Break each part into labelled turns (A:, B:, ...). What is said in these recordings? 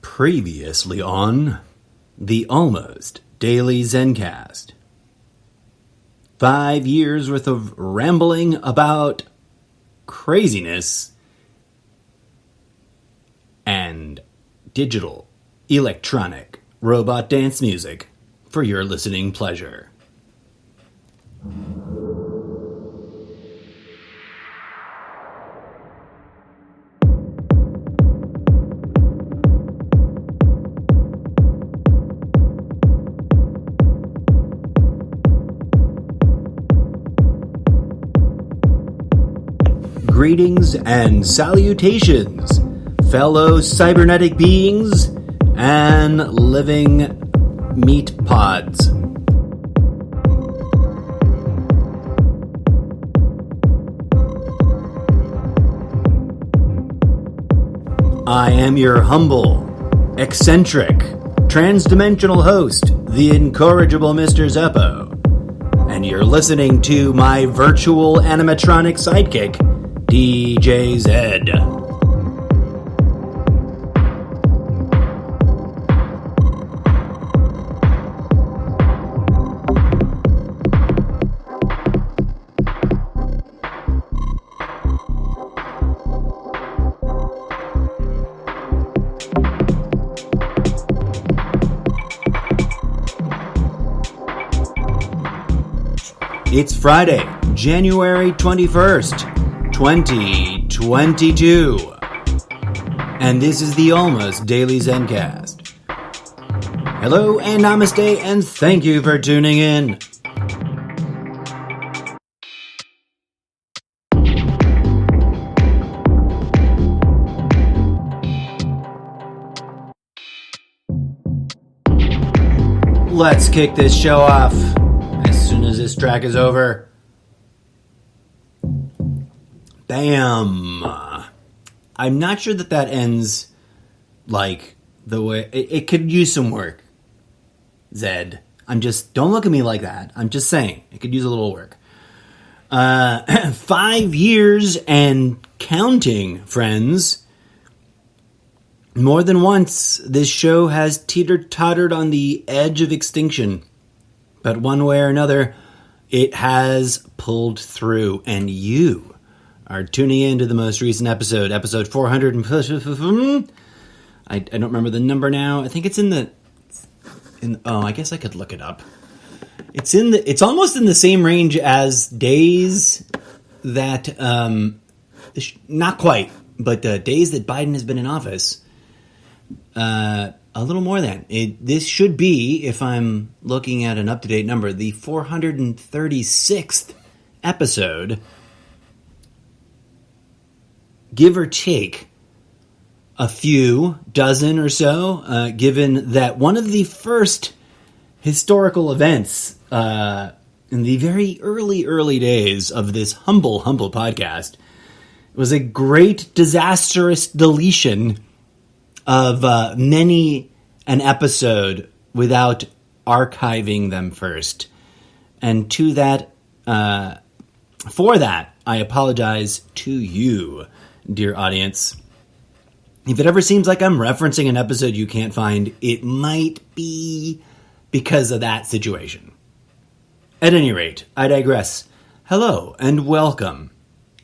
A: Previously on the Almost Daily ZenCast. 5 years worth of rambling about craziness and digital, electronic, robot dance music for your listening pleasure. Greetings and salutations, fellow cybernetic beings and living meat pods. I am your humble, eccentric, trans-dimensional host, the incorrigible Mr. Zeppo, and you're listening to my virtual animatronic sidekick, DJ Zed. It's Friday, January 21st. 2022. And this is the Almost Daily ZenCast. Hello and namaste, and thank you for tuning in. Let's kick this show off as soon as this track is over. Bam! I'm not sure that ends like the way... It could use some work, Zed. Don't look at me like that. I'm just saying. It could use a little work. 5 years and counting, friends. More than once, this show has teeter-tottered on the edge of extinction. But one way or another, it has pulled through. And you are tuning in to the most recent episode 400 I don't remember the number now. I think it's I guess I could look it up. It's almost in the same range as days that not quite, but days that Biden has been in office. A little more than this should be, if I'm looking at an up-to-date number, the 436th episode. Give or take a few dozen or so, given that one of the first historical events in the very early days of this humble podcast was a great disastrous deletion of many an episode without archiving them first. And for that, I apologize to you, dear audience. If it ever seems like I'm referencing an episode you can't find, it might be because of that situation. At any rate, I digress. Hello and welcome.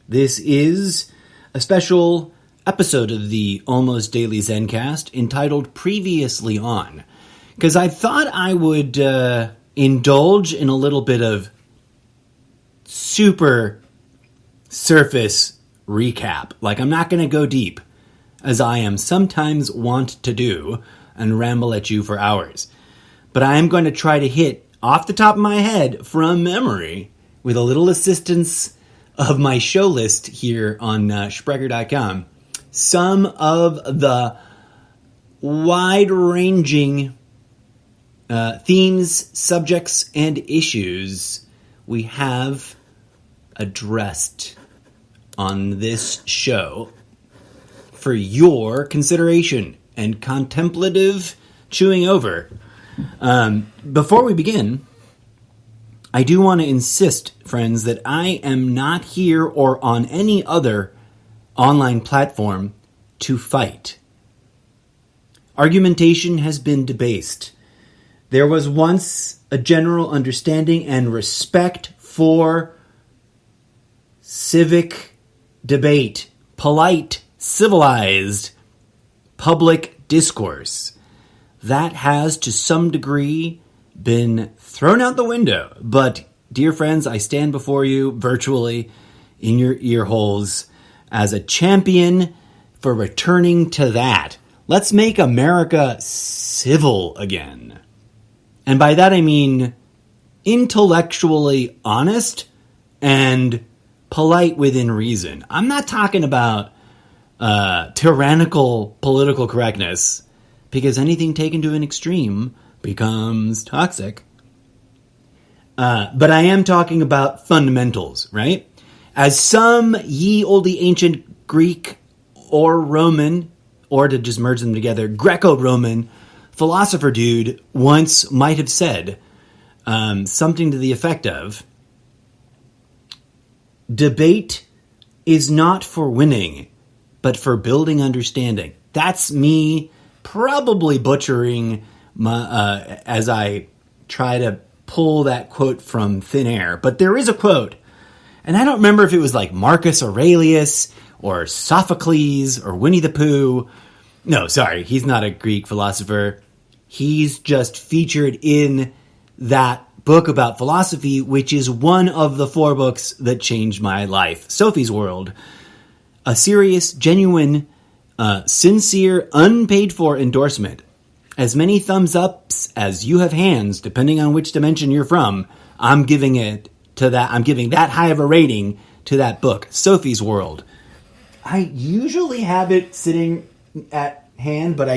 A: This is a special episode of the Almost Daily ZenCast entitled Previously On, because I thought I would indulge in a little bit of super surface recap. Like, I'm not going to go deep, as I am sometimes wont to do, and ramble at you for hours. But I am going to try to hit, off the top of my head, from memory, with a little assistance of my show list here on Sprecher.com, some of the wide-ranging themes, subjects, and issues we have addressed on this show for your consideration and contemplative chewing over. Before we begin, I do want to insist, friends, that I am not here or on any other online platform to fight. Argumentation has been debased. There was once a general understanding and respect for civic debate, polite, civilized, public discourse. That has, to some degree, been thrown out the window. But, dear friends, I stand before you virtually in your ear holes as a champion for returning to that. Let's make America civil again. And by that I mean intellectually honest and polite within reason. I'm not talking about tyrannical political correctness, because anything taken to an extreme becomes toxic. But I am talking about fundamentals, right? As some ye olde ancient Greek or Roman, or to just merge them together, Greco-Roman philosopher dude once might have said, something to the effect of, debate is not for winning, but for building understanding. That's me probably butchering as I try to pull that quote from thin air. But there is a quote, and I don't remember if it was like Marcus Aurelius or Sophocles or Winnie the Pooh. No, sorry, he's not a Greek philosopher. He's just featured in that book about philosophy, which is one of the 4 books that changed my life. Sophie's World. A serious, genuine, sincere, unpaid-for endorsement. As many thumbs ups as you have hands, depending on which dimension you're from, I'm giving it to that. I'm giving that high of a rating to that book, Sophie's World. I usually have it sitting at hand, but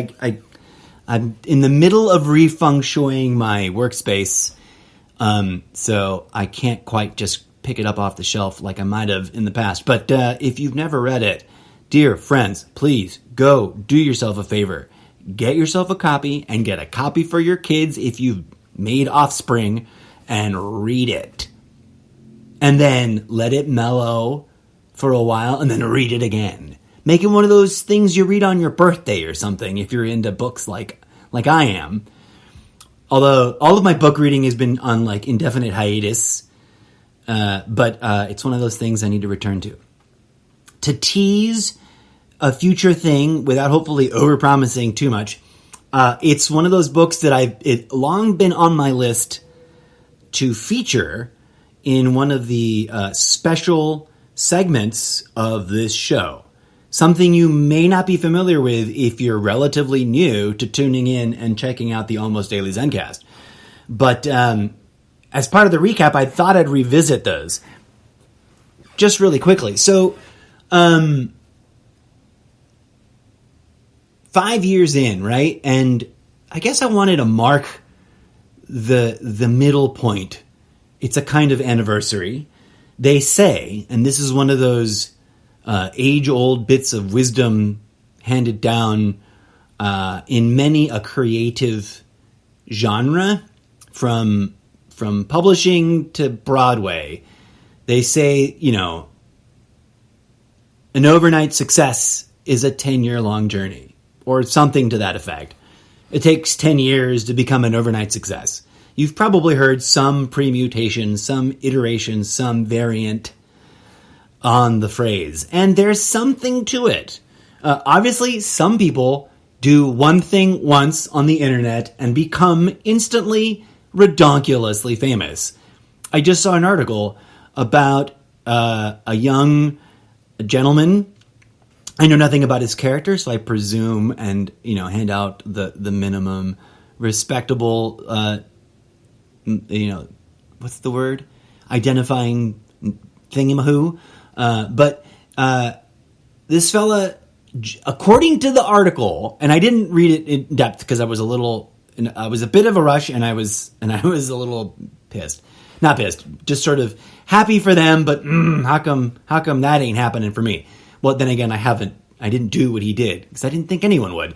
A: I'm in the middle of refeng-shuiing my workspace, so I can't quite just pick it up off the shelf like I might have in the past. But if you've never read it, dear friends, please go do yourself a favor. Get yourself a copy, and get a copy for your kids if you've made offspring, and read it. And then let it mellow for a while, and then read it again. Make it one of those things you read on your birthday or something if you're into books like I am. Although all of my book reading has been on like indefinite hiatus, but it's one of those things I need to return to. To tease a future thing without hopefully overpromising too much, it's one of those books that it's long been on my list to feature in one of the special segments of this show. Something you may not be familiar with if you're relatively new to tuning in and checking out the Almost Daily ZenCast. But as part of the recap, I thought I'd revisit those just really quickly. So, 5 years in, right? And I guess I wanted to mark the middle point. It's a kind of anniversary. They say, and this is one of those age-old bits of wisdom handed down in many a creative genre, from publishing to Broadway. They say, an overnight success is a 10-year-long journey, or something to that effect. It takes 10 years to become an overnight success. You've probably heard some permutation, some iteration, some variant on the phrase. And there's something to it. Obviously, some people do one thing once on the internet and become instantly, redonkulously famous. I just saw an article about a young gentleman. I know nothing about his character, so I presume and, hand out the minimum respectable, what's the word? Identifying thingamahoo. But this fella, according to the article, and I didn't read it in depth because I was a bit of a rush, and I was a little pissed. Not pissed, just sort of happy for them, but how come that ain't happening for me? Well, then again, I didn't do what he did because I didn't think anyone would.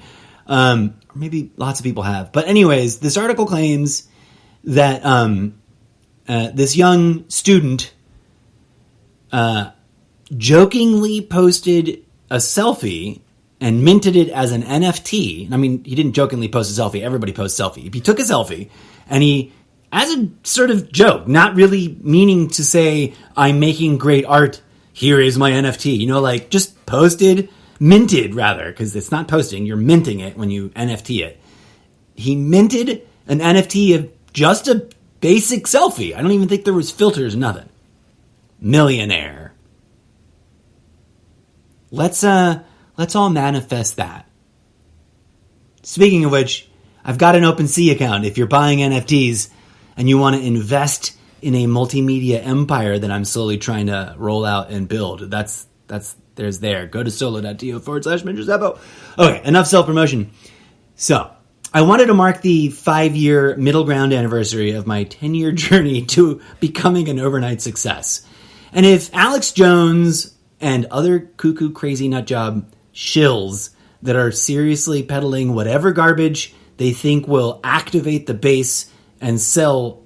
A: Maybe lots of people have. But anyways, this article claims that this young student jokingly posted a selfie and minted it as an NFT. I mean, he didn't jokingly post a selfie. Everybody posts selfie. He took a selfie and he, as a sort of joke, not really meaning to say, I'm making great art, here is my NFT. You know, like just minted rather, because it's not posting, you're minting it when you NFT it. He minted an NFT of just a basic selfie. I don't even think there was filters, nothing. Millionaire. Let's all manifest that. Speaking of which, I've got an OpenSea account. If you're buying NFTs and you want to invest in a multimedia empire that I'm slowly trying to roll out and build, there's there. Go to solo.to/Mr. Zeppo. Okay, enough self-promotion. So, I wanted to mark the 5-year middle ground anniversary of my 10-year journey to becoming an overnight success. And if Alex Jones and other cuckoo crazy nutjob shills that are seriously peddling whatever garbage they think will activate the base and sell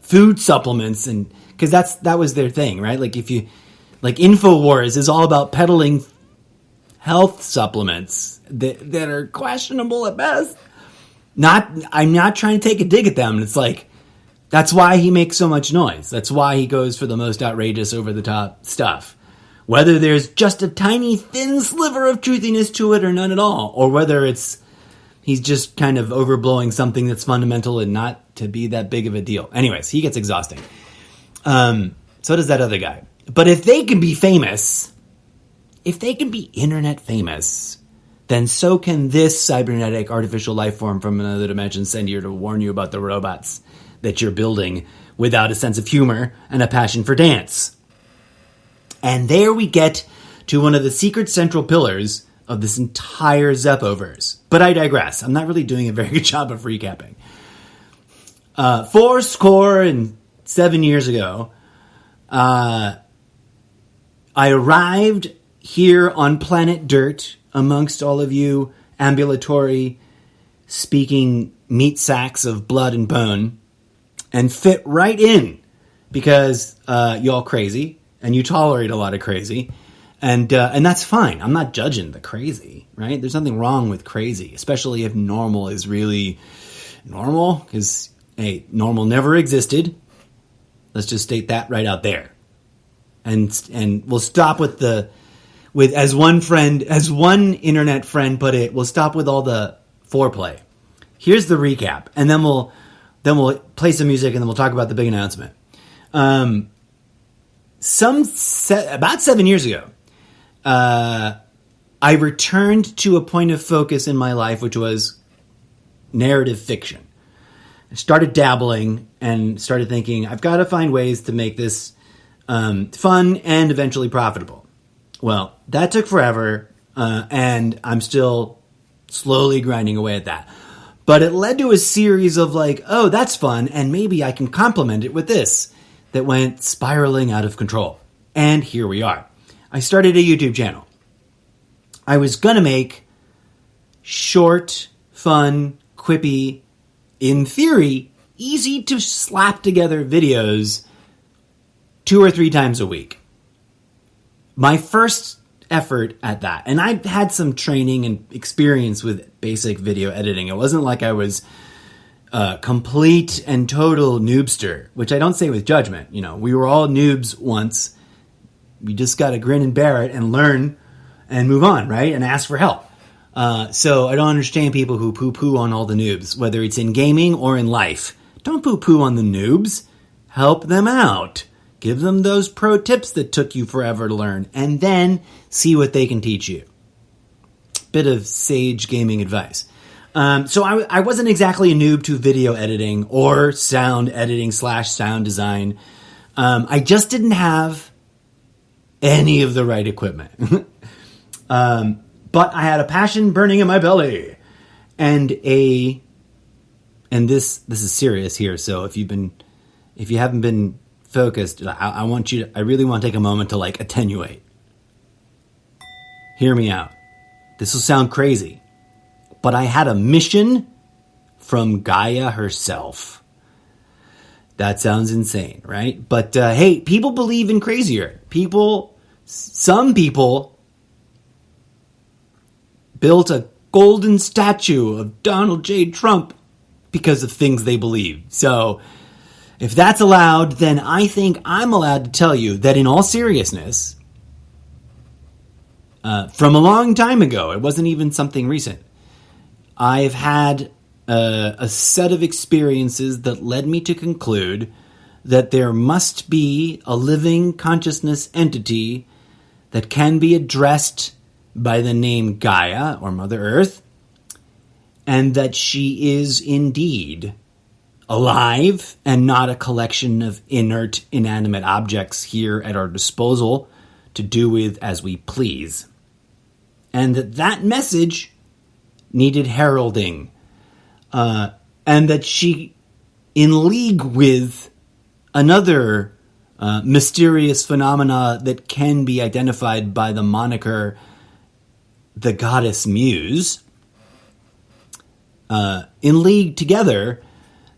A: food supplements, and because that was their thing, right? Like InfoWars is all about peddling health supplements that are questionable at best. I'm not trying to take a dig at them. It's like, that's why he makes so much noise. That's why he goes for the most outrageous, over-the-top stuff. Whether there's just a tiny, thin sliver of truthiness to it or none at all, or whether he's just kind of overblowing something that's fundamental and not to be that big of a deal. Anyways, he gets exhausting. So does that other guy. But if they can be famous, if they can be internet famous, then so can this cybernetic artificial life form from another dimension send you to warn you about the robots that you're building without a sense of humor and a passion for dance. And there we get to one of the secret central pillars of this entire Zeppoverse. But I digress. I'm not really doing a very good job of recapping. 7 years ago, I arrived here on planet Dirt amongst all of you ambulatory speaking meat sacks of blood and bone, and fit right in because y'all crazy and you tolerate a lot of crazy, and that's fine. I'm not judging the crazy, right? There's nothing wrong with crazy, especially if normal is really normal, because hey, normal never existed. Let's just state that right out there, and we'll stop with as one internet friend put it, we'll stop with all the foreplay. Here's the recap, and then we'll play some music, and then we'll talk about the big announcement. About 7 years ago, I returned to a point of focus in my life, which was narrative fiction. I started dabbling and started thinking, I've got to find ways to make this fun and eventually profitable. Well, that took forever, and I'm still slowly grinding away at that. But it led to a series of like, oh, that's fun, and maybe I can complement it with this, that went spiraling out of control. And here we are. I started a YouTube channel. I was gonna make short, fun, quippy, in theory, easy to slap together videos 2 or 3 times a week. My first effort at that, and I had some training and experience with basic video editing. It wasn't like I was a complete and total noobster, which I don't say with judgment. You know, we were all noobs once. We just got to grin and bear it and learn and move on, right? And ask for help. So I don't understand people who poo-poo on all the noobs, whether it's in gaming or in life. Don't poo-poo on the noobs. Help them out. Give them those pro tips that took you forever to learn, and then see what they can teach you. Bit of sage gaming advice. So I wasn't exactly a noob to video editing or sound editing / sound design. I just didn't have any of the right equipment. But I had a passion burning in my belly, and this is serious here. So if you haven't been focused, I really want to take a moment to like attenuate. Hear me out. This will sound crazy, but I had a mission from Gaia herself. That sounds insane, right? But hey, people believe in crazier. People Some people built a golden statue of Donald J. Trump because of things they believe. So if that's allowed, then I think I'm allowed to tell you that in all seriousness, from a long time ago, it wasn't even something recent, I've had a set of experiences that led me to conclude that there must be a living consciousness entity that can be addressed by the name Gaia or Mother Earth, and that she is indeed alive and not a collection of inert, inanimate objects here at our disposal to do with as we please. And that message needed heralding, and that she, in league with another mysterious phenomena that can be identified by the moniker the goddess Muse, in league together,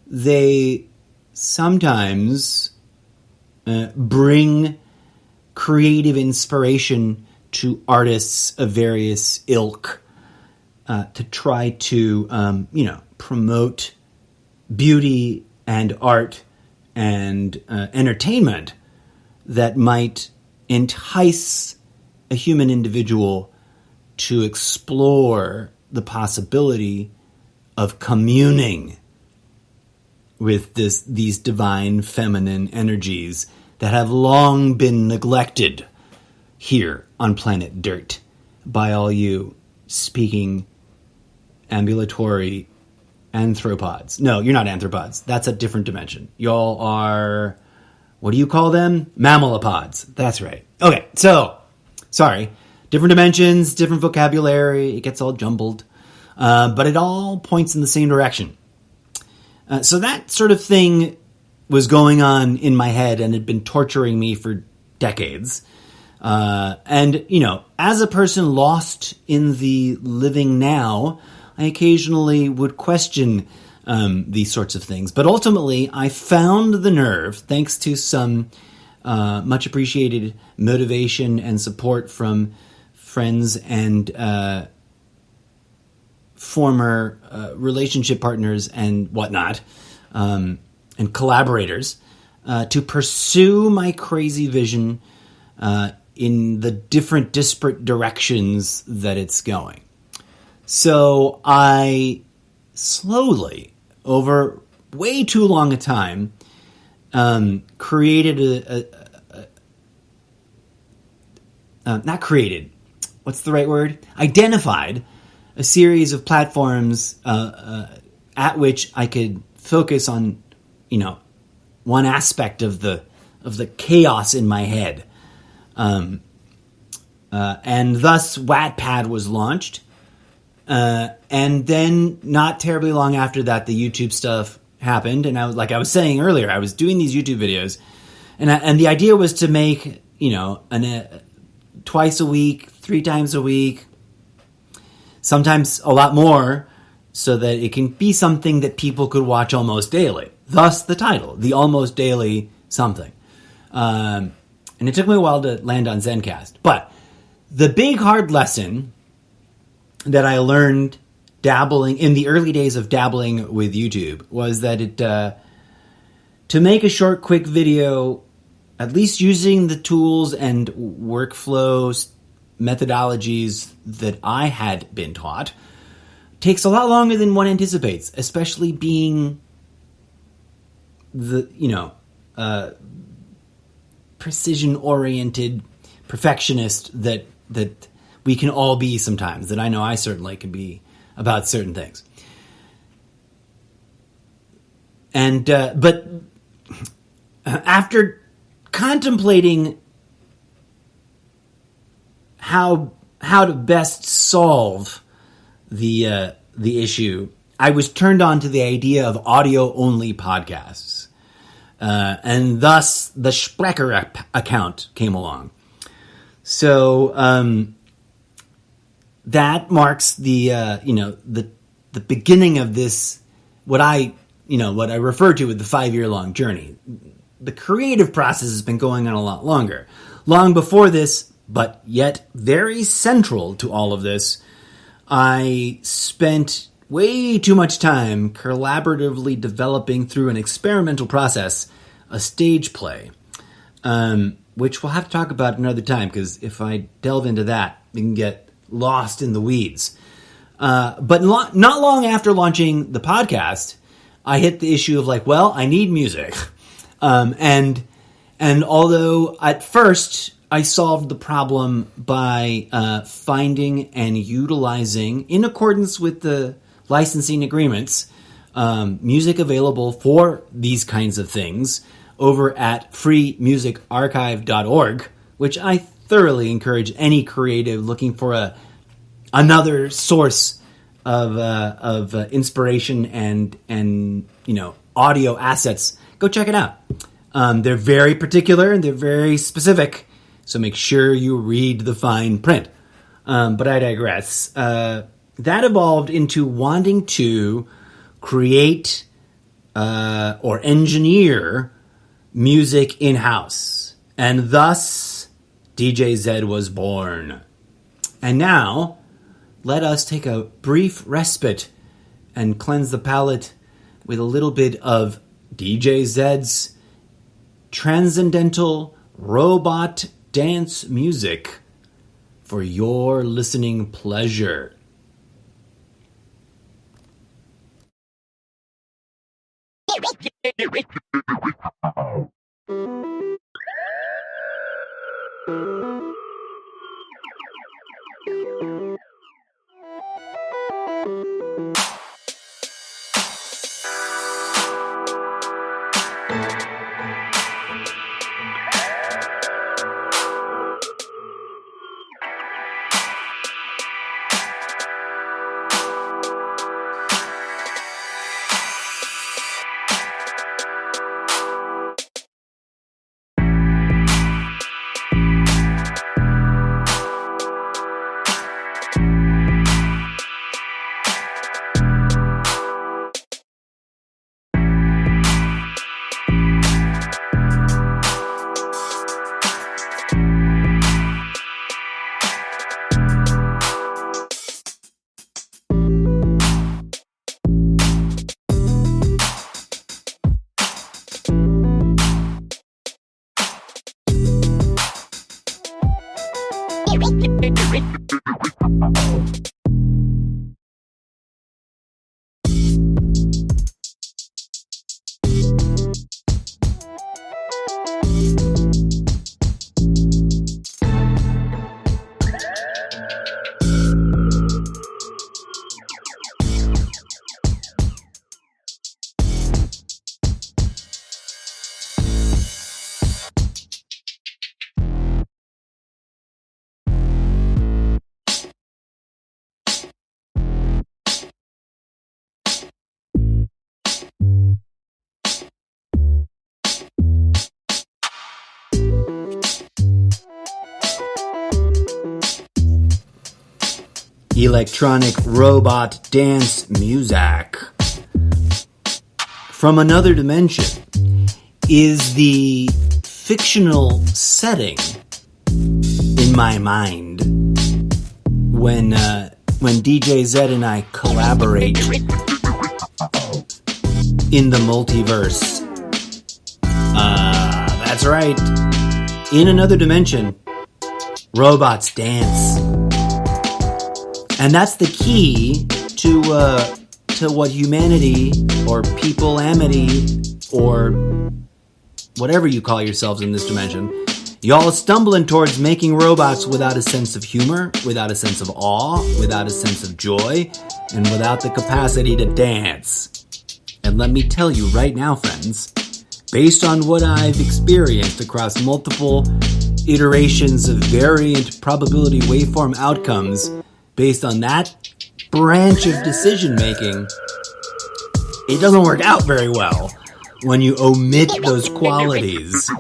A: they sometimes bring creative inspiration to artists of various ilk to try to, promote beauty and art and entertainment that might entice a human individual to explore the possibility of communing with these divine feminine energies that have long been neglected here on planet Dirt by all you speaking ambulatory anthropods. No, you're not anthropods. That's a different dimension. Y'all are, what do you call them? Mammelopods. That's right. Okay, so, sorry. Different dimensions, different vocabulary. It gets all jumbled. But it all points in the same direction. So that sort of thing was going on in my head and had been torturing me for decades. And, as a person lost in the living now, I occasionally would question these sorts of things. But ultimately, I found the nerve, thanks to some much appreciated motivation and support from friends and former relationship partners and whatnot, and collaborators, to pursue my crazy vision in the different disparate directions that it's going. So I slowly, over way too long a time, identified a series of platforms at which I could focus on, one aspect of the chaos in my head. And thus Wattpad was launched. And then not terribly long after that, the YouTube stuff happened. And I was saying earlier, I was doing these YouTube videos, and the idea was to make, twice a week, 3 times a week, sometimes a lot more, so that it can be something that people could watch almost daily. Thus the title, the almost daily something. And it took me a while to land on ZenCast. But the big hard lesson that I learned dabbling in the early days of dabbling with YouTube was that to make a short, quick video, at least using the tools and workflows, methodologies that I had been taught, takes a lot longer than one anticipates, especially being the, precision-oriented perfectionist that we can all be sometimes, that I know I certainly can be about certain things. And, but after contemplating how to best solve the issue, I was turned on to the idea of audio-only podcasts. And thus the Sprecher account came along. So that marks the beginning of this, what I refer to as the 5-year-long journey. The creative process has been going on a lot longer. Long before this, but yet very central to all of this, I spent way too much time collaboratively developing through an experimental process a stage play, which we'll have to talk about another time, because if I delve into that, we can get lost in the weeds. But not long after launching the podcast, I hit the issue of like, well, I need music. And although at first I solved the problem by finding and utilizing, in accordance with the licensing agreements, music available for these kinds of things over at freemusicarchive.org, which I thoroughly encourage any creative looking for another source of inspiration and audio assets. Go check it out. They're very particular and they're very specific, so make sure you read the fine print. But I digress. That evolved into wanting to create or engineer music in-house. And thus, DJ Zed was born. And now, let us take a brief respite and cleanse the palate with a little bit of DJ Zed's transcendental robot dance music for your listening pleasure. Electronic robot dance Muzak from another dimension is the fictional setting in my mind when DJ Zed and I collaborate in the multiverse. That's right. In another dimension, robots dance. And that's the key to what humanity or people-amity or whatever you call yourselves in this dimension, y'all are stumbling towards making robots without a sense of humor, without a sense of awe, without a sense of joy, and without the capacity to dance. And let me tell you right now, friends, based on what I've experienced across multiple iterations of variant probability waveform outcomes, based on that branch of decision-making, it doesn't work out very well when you omit those qualities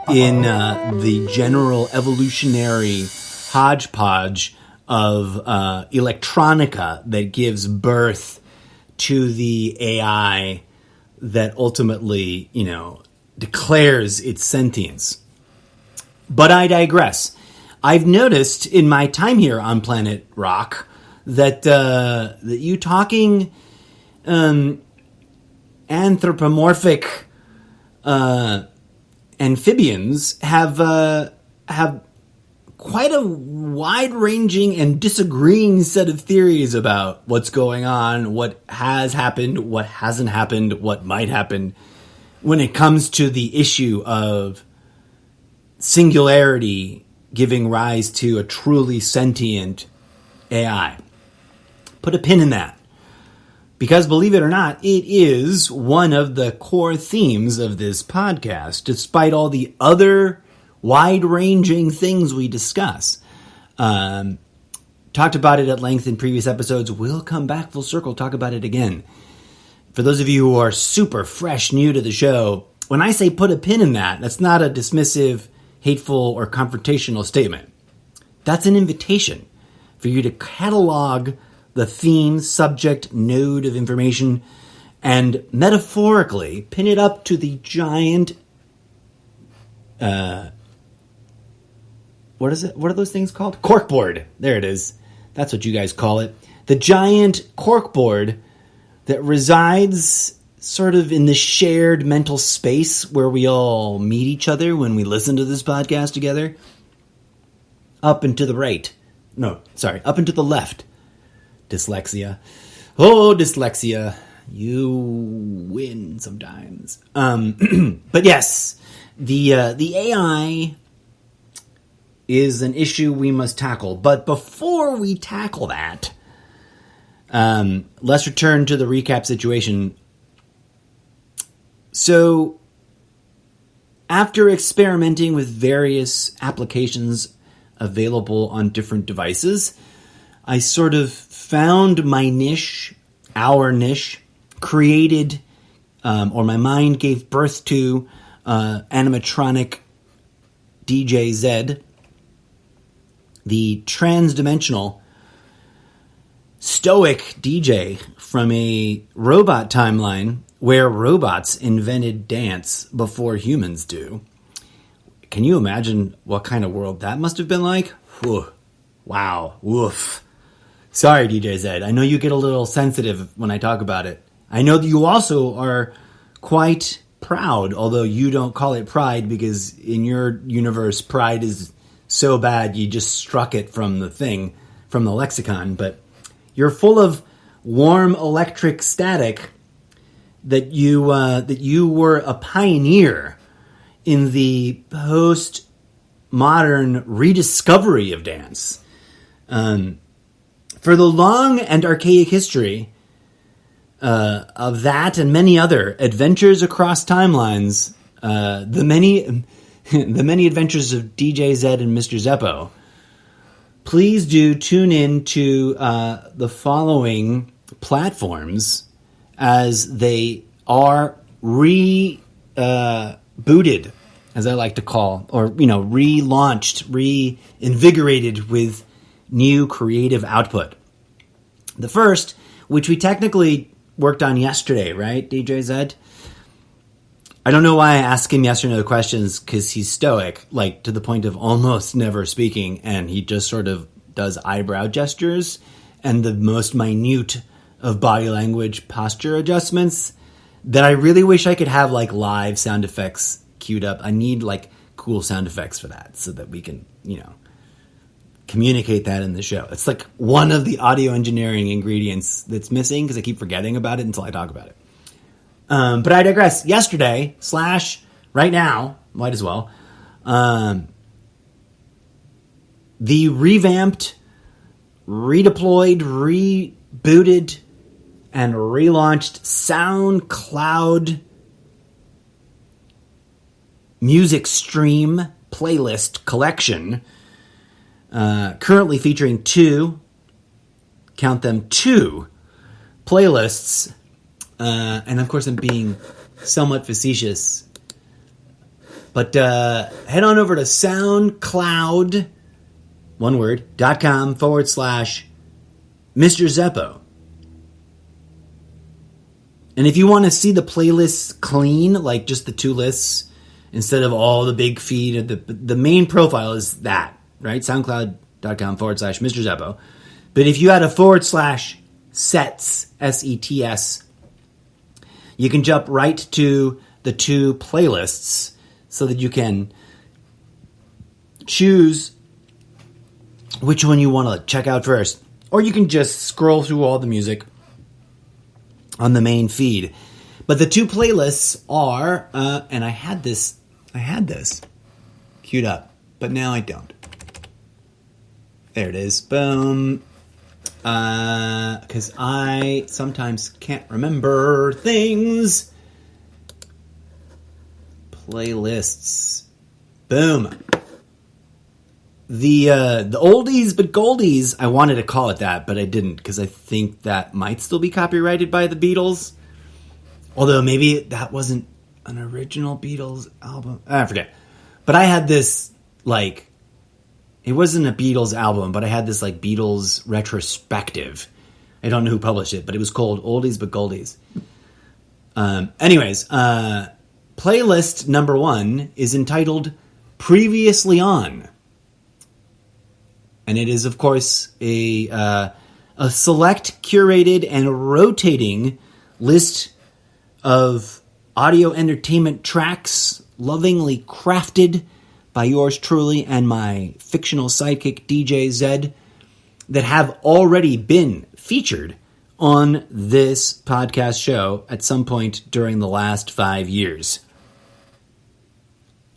A: in the general evolutionary hodgepodge of electronica that gives birth to the AI that ultimately, declares its sentience. But I digress. I've noticed in my time here on planet Rock that you talking anthropomorphic amphibians have quite a wide-ranging and disagreeing set of theories about what's going on, what has happened, what hasn't happened, what might happen when it comes to the issue of singularity giving rise to a truly sentient AI. Put a pin in that. Because, believe it or not, it is one of the core themes of this podcast, despite all the other wide-ranging things we discuss. Talked about it at length in previous episodes. We'll come back full circle, talk about it again. For those of you who are super fresh, new to the show, when I say put a pin in that, that's not a dismissive, hateful, or confrontational statement. That's an invitation for you to catalog the theme, subject, node of information, and metaphorically pin it up to the giant what is it? What are those things called? Corkboard. There it is. That's what you guys call it. The giant corkboard that resides sort of in the shared mental space where we all meet each other when we listen to this podcast together. Up and to the right. No, sorry. Up and to the left. Dyslexia. Oh, dyslexia. You win sometimes. But yes, the AI is an issue we must tackle. But before we tackle that, let's return to the recap situation. So, after experimenting with various applications available on different devices, I sort of found my niche, our niche, created, or my mind gave birth to animatronic DJ Zed, the transdimensional stoic DJ from a robot timeline where robots invented dance before humans do. Can you imagine what kind of world that must have been like? Whew. Wow. Woof. Sorry, DJ Zed. I know you get a little sensitive when I talk about it. I know that you also are quite proud, although you don't call it pride because in your universe, pride is so bad you just struck it from the thing, from the lexicon. But you're full of warm electric static that you were a pioneer in the post-modern rediscovery of dance. For the long and archaic history of that and many other adventures across timelines, the many adventures of DJ Zed and Mr. Zeppo, please do tune in to the following platforms as they are rebooted, as I like to call, or, relaunched, reinvigorated with new creative output. The first, which we technically worked on yesterday, right, DJ Zed? I don't know why I ask him yes or no questions, because he's stoic, like to the point of almost never speaking, and he just sort of does eyebrow gestures and the most minute of body language posture adjustments that I really wish I could have like live sound effects queued up. I need like cool sound effects for that so that we can, communicate that in the show. It's like one of the audio engineering ingredients that's missing because I keep forgetting about it until I talk about it. But I digress. Yesterday / right now, might as well, the revamped, redeployed, rebooted, and relaunched SoundCloud music stream playlist collection, currently featuring two playlists. And of course I'm being somewhat facetious, but head on over to SoundCloud, one word, .com / Mr. Zeppo. And if you want to see the playlists clean, like just the two lists, instead of all the big feed, the main profile is that. right? SoundCloud.com/Mr. Zeppo. But if you had a /sets, SETS, you can jump right to the two playlists so that you can choose which one you want to check out first. Or you can just scroll through all the music on the main feed. But the two playlists are, and I had this queued up, but now I don't. There it is. Boom. Because I sometimes can't remember things. Playlists. Boom. The oldies but goldies, I wanted to call it that, but I didn't, because I think that might still be copyrighted by the Beatles. Although maybe that wasn't an original Beatles album. I forget. But I had this, like, it wasn't a Beatles album, but I had this, like, Beatles retrospective. I don't know who published it, but it was called Oldies But Goldies. Anyways, playlist number 1 is entitled Previously On. And it is, of course, a select, curated, and rotating list of audio entertainment tracks lovingly crafted by yours truly and my fictional sidekick DJ Zed that have already been featured on this podcast show at some point during the last 5 years.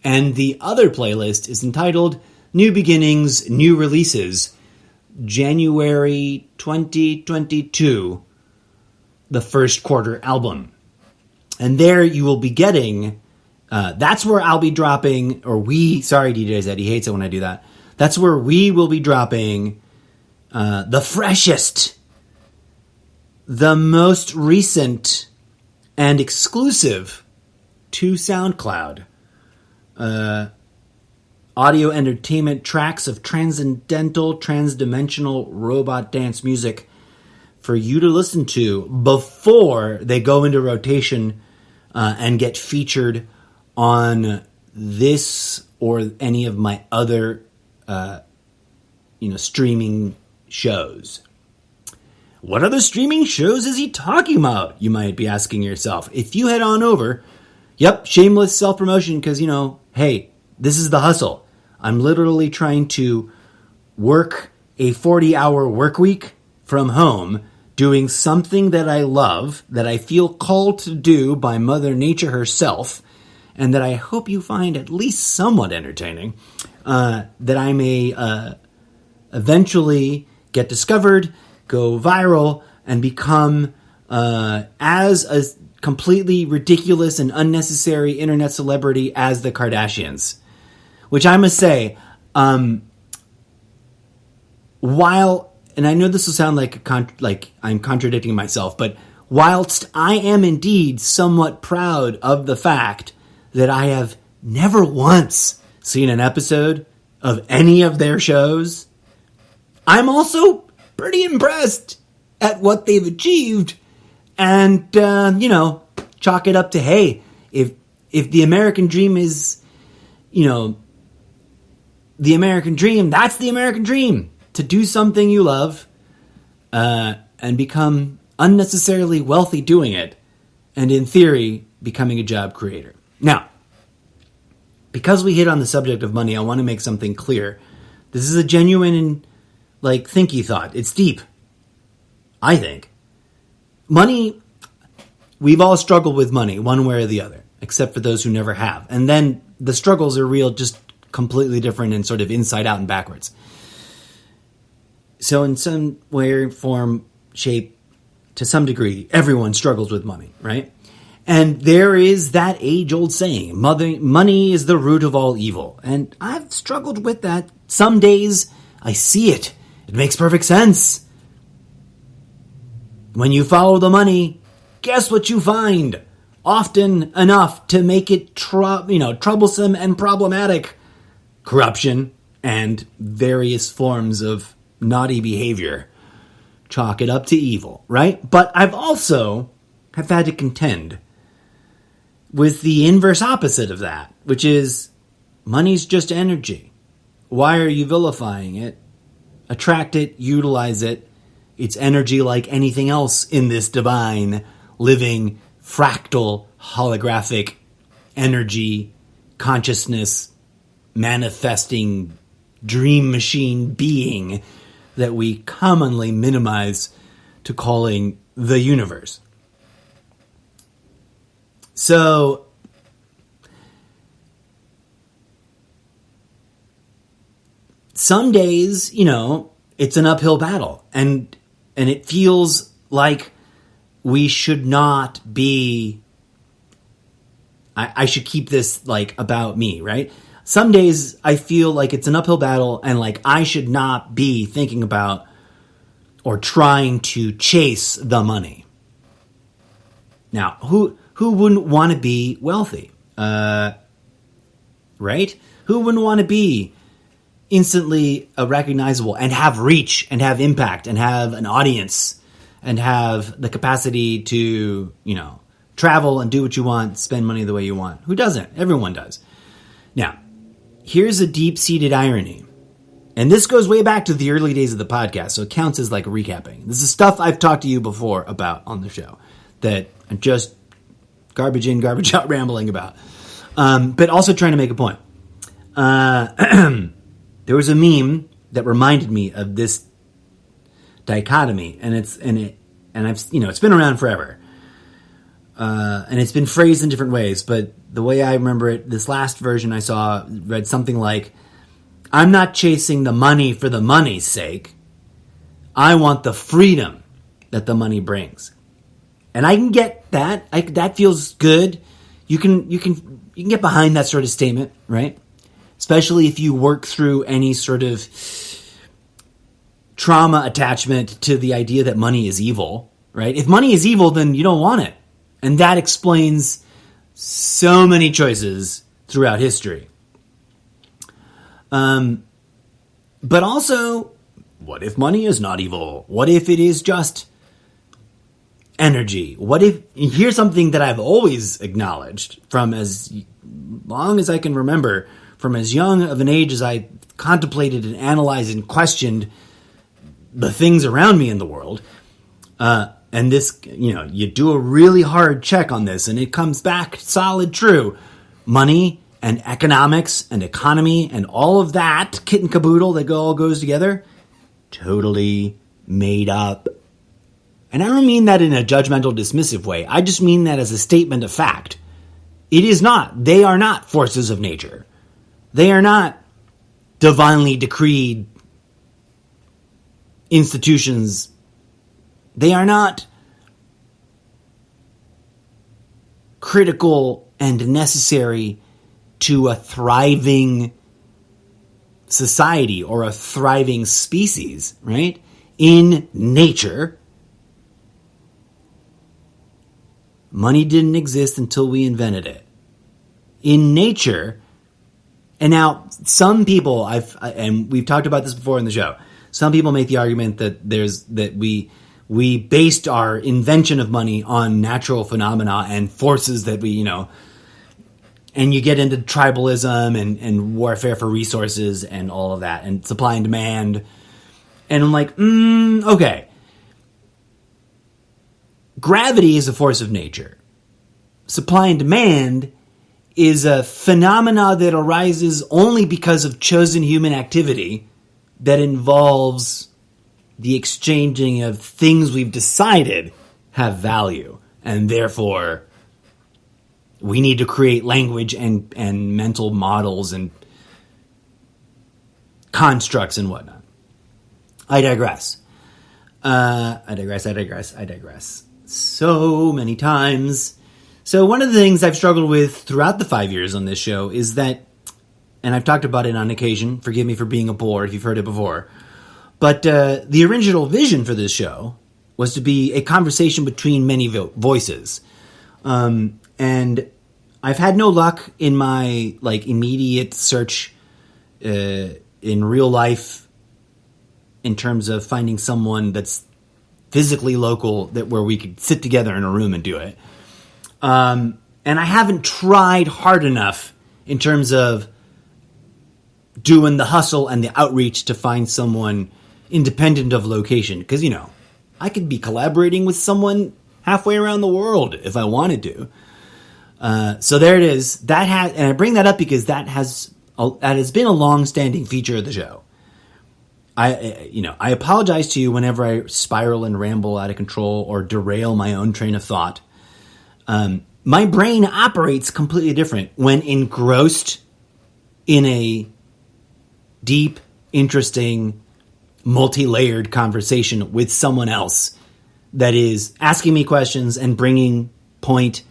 A: And the other playlist is entitled New Beginnings, New Releases, January 2022, the first quarter album. And there you will be getting, that's where I'll be dropping, sorry DJ Zed, he hates it when I do that. That's where we will be dropping the freshest, the most recent, and exclusive to SoundCloud audio entertainment tracks of transcendental, transdimensional robot dance music for you to listen to before they go into rotation and get featured on this or any of my other streaming shows. What other streaming shows is he talking about? You might be asking yourself. If you head on over, shameless self-promotion because, hey, this is the hustle. I'm literally trying to work a 40-hour work week from home, doing something that I love, that I feel called to do by Mother Nature herself, and that I hope you find at least somewhat entertaining, that I may eventually get discovered, go viral, and become as a completely ridiculous and unnecessary internet celebrity as the Kardashians. Which I must say, while, and I know this will sound like I'm contradicting myself, but whilst I am indeed somewhat proud of the fact that I have never once seen an episode of any of their shows, I'm also pretty impressed at what they've achieved, and chalk it up to, hey, if the American dream is, the American dream, that's the American dream. To do something you love and become unnecessarily wealthy doing it, and in theory, becoming a job creator. Now, because we hit on the subject of money, I want to make something clear. This is a genuine, thinky thought. It's deep, I think. Money, we've all struggled with money, one way or the other, except for those who never have. And then the struggles are real, just completely different and sort of inside out and backwards. So in some way, form, shape, to some degree, everyone struggles with money, right? And there is that age-old saying, money is the root of all evil. And I've struggled with that. Some days, I see it. It makes perfect sense. When you follow the money, guess what you find? Often enough to make it troublesome and problematic. Corruption and various forms of naughty behavior. Chalk it up to evil, right? But I've also have had to contend with the inverse opposite of that, which is money's just energy. Why are you vilifying it? Attract it, utilize it. It's energy like anything else in this divine, living, fractal, holographic energy, consciousness, manifesting, dream machine being that we commonly minimize to calling the universe. So, some days, it's an uphill battle, and it feels like we should not be. I should keep this like about me, right? Some days I feel like it's an uphill battle, and like I should not be thinking about or trying to chase the money. Now, who wouldn't want to be wealthy, right? Who wouldn't want to be instantly recognizable and have reach and have impact and have an audience and have the capacity to, travel and do what you want, spend money the way you want? Who doesn't? Everyone does. Now, here's a deep-seated irony. And this goes way back to the early days of the podcast, so it counts as like recapping. This is stuff I've talked to you before about on the show that I'm just garbage in, garbage out rambling about. But also trying to make a point. There was a meme that reminded me of this dichotomy, and it's been around forever. And it's been phrased in different ways, but the way I remember it, this last version I saw read something like, I'm not chasing the money for the money's sake. I want the freedom that the money brings. And I can get that. That feels good. You can get behind that sort of statement, right? Especially if you work through any sort of trauma attachment to the idea that money is evil, right? If money is evil, then you don't want it. And that explains so many choices throughout history. But also, what if money is not evil? What if it is just energy? What if, here's something that I've always acknowledged from as long as I can remember, from as young of an age as I contemplated and analyzed and questioned the things around me in the world. And this, you do a really hard check on this and it comes back solid true. Money and economics and economy and all of that kit and caboodle that all goes together, totally made up. And I don't mean that in a judgmental, dismissive way. I just mean that as a statement of fact. It is not. They are not forces of nature. They are not divinely decreed institutions. They are not critical and necessary to a thriving society or a thriving species, right? In nature, money didn't exist until we invented it. In nature, and now some people, and we've talked about this before in the show, some people make the argument that we based our invention of money on natural phenomena and forces that we, and you get into tribalism and warfare for resources and all of that and supply and demand. And I'm like, okay. Gravity is a force of nature. Supply and demand is a phenomena that arises only because of chosen human activity that involves the exchanging of things we've decided have value. And therefore, we need to create language and mental models and constructs and whatnot. I digress. I digress. So many times. So one of the things I've struggled with throughout the 5 years on this show is that, and I've talked about it on occasion, forgive me for being a bore if you've heard it before, but the original vision for this show was to be a conversation between many voices. And I've had no luck in my immediate search in real life in terms of finding someone that's physically local where we could sit together in a room and do it. And I haven't tried hard enough in terms of doing the hustle and the outreach to find someone independent of location. Because, I could be collaborating with someone halfway around the world if I wanted to. So there it is. And I bring that up because that has been a long-standing feature of the show. I apologize to you whenever I spiral and ramble out of control or derail my own train of thought. My brain operates completely different when engrossed in a deep, interesting, multi-layered conversation with someone else that is asking me questions and bringing point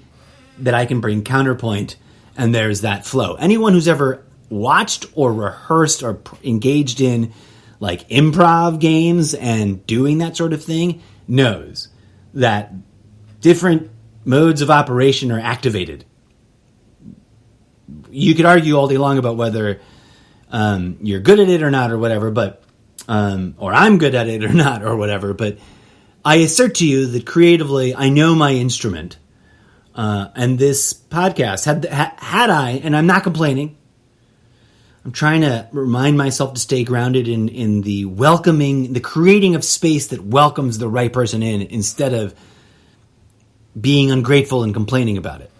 A: that I can bring counterpoint, and there's that flow. Anyone who's ever watched or rehearsed or engaged in like improv games and doing that sort of thing knows that different modes of operation are activated. You could argue all day long about whether you're good at it or not or whatever, but or I'm good at it or not or whatever, but I assert to you that creatively I know my instrument. And this podcast, had I, and I'm not complaining, I'm trying to remind myself to stay grounded in the welcoming, the creating of space that welcomes the right person in instead of being ungrateful and complaining about it.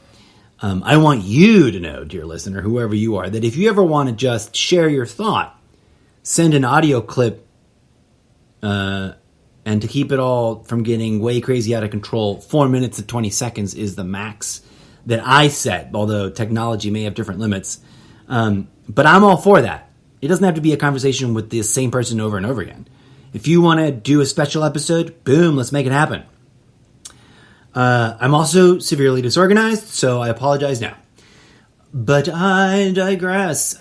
A: I want you to know, dear listener, whoever you are, that if you ever want to just share your thought, send an audio clip, and to keep it all from getting way crazy out of control, 4 minutes and 20 seconds is the max that I set, although technology may have different limits. But I'm all for that. It doesn't have to be a conversation with the same person over and over again. If you want to do a special episode, boom, let's make it happen. I'm also severely disorganized, so I apologize now. But I digress.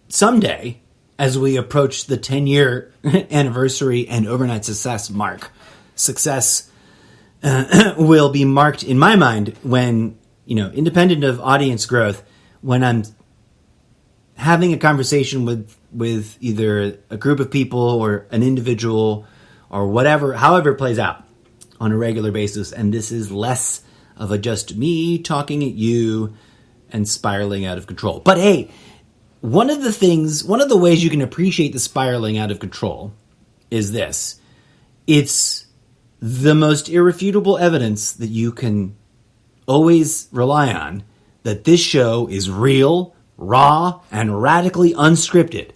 A: Someday, as we approach the 10-year anniversary and overnight success mark, success will be marked in my mind when, independent of audience growth, when I'm having a conversation with either a group of people or an individual or whatever, however it plays out on a regular basis. And this is less of a just me talking at you and spiraling out of control. But hey, one of the ways you can appreciate the spiraling out of control is this. It's the most irrefutable evidence that you can always rely on that this show is real, raw, and radically unscripted.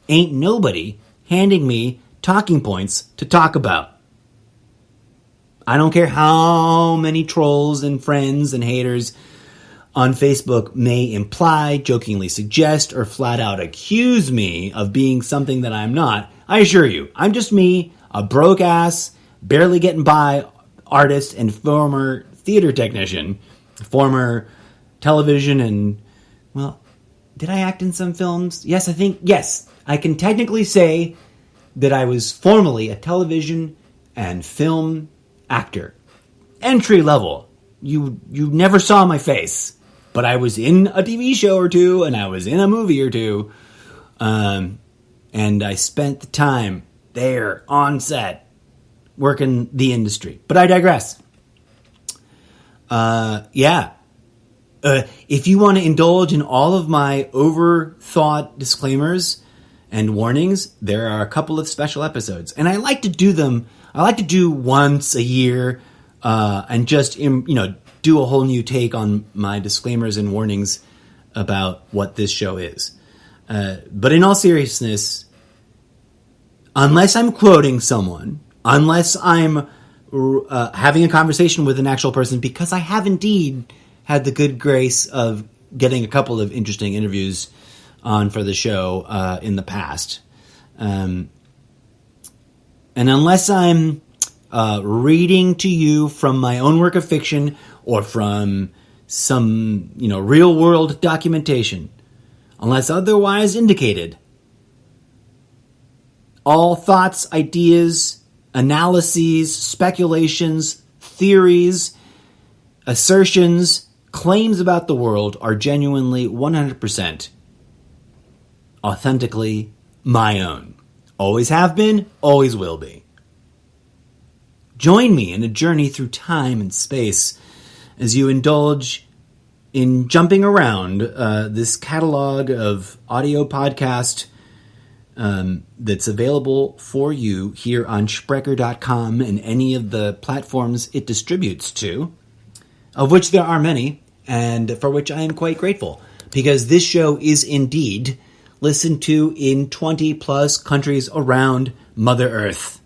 A: Ain't nobody handing me talking points to talk about. I don't care how many trolls and friends and haters on Facebook may imply, jokingly suggest, or flat out accuse me of being something that I'm not. I assure you, I'm just me, a broke-ass, barely getting by artist and former theater technician, former television and, well, did I act in some films? Yes, I can technically say that I was formerly a television and film actor. Entry level. You never saw my face. But I was in a TV show or two, and I was in a movie or two, and I spent the time there on set working the industry. But I digress. If you want to indulge in all of my overthought disclaimers and warnings, there are a couple of special episodes, and I like to do them. I like to do once a year, and just do a whole new take on my disclaimers and warnings about what this show is. But in all seriousness, unless I'm quoting someone, unless I'm having a conversation with an actual person, because I have indeed had the good grace of getting a couple of interesting interviews on for the show in the past. And unless I'm reading to you from my own work of fiction or from some, real world documentation, unless otherwise indicated, all thoughts, ideas, analyses, speculations, theories, assertions, claims about the world are genuinely 100% authentically my own. Always have been, always will be. Join me in a journey through time and space as you indulge in jumping around this catalog of audio podcast that's available for you here on Sprecher.com and any of the platforms it distributes to, of which there are many, and for which I am quite grateful, because this show is indeed listened to in 20 plus countries around Mother Earth.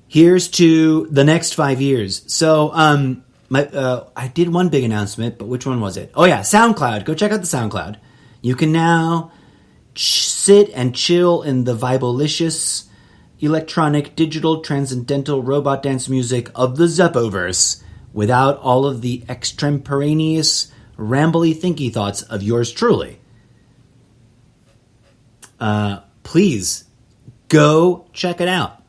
A: Here's to the next 5 years. So, I did one big announcement, but which one was it? Oh yeah, SoundCloud. Go check out the SoundCloud. You can now sit and chill in the Vibolicious electronic, digital, transcendental robot dance music of the Zeppoverse without all of the extemporaneous, rambly, thinky thoughts of yours truly. Please go check it out.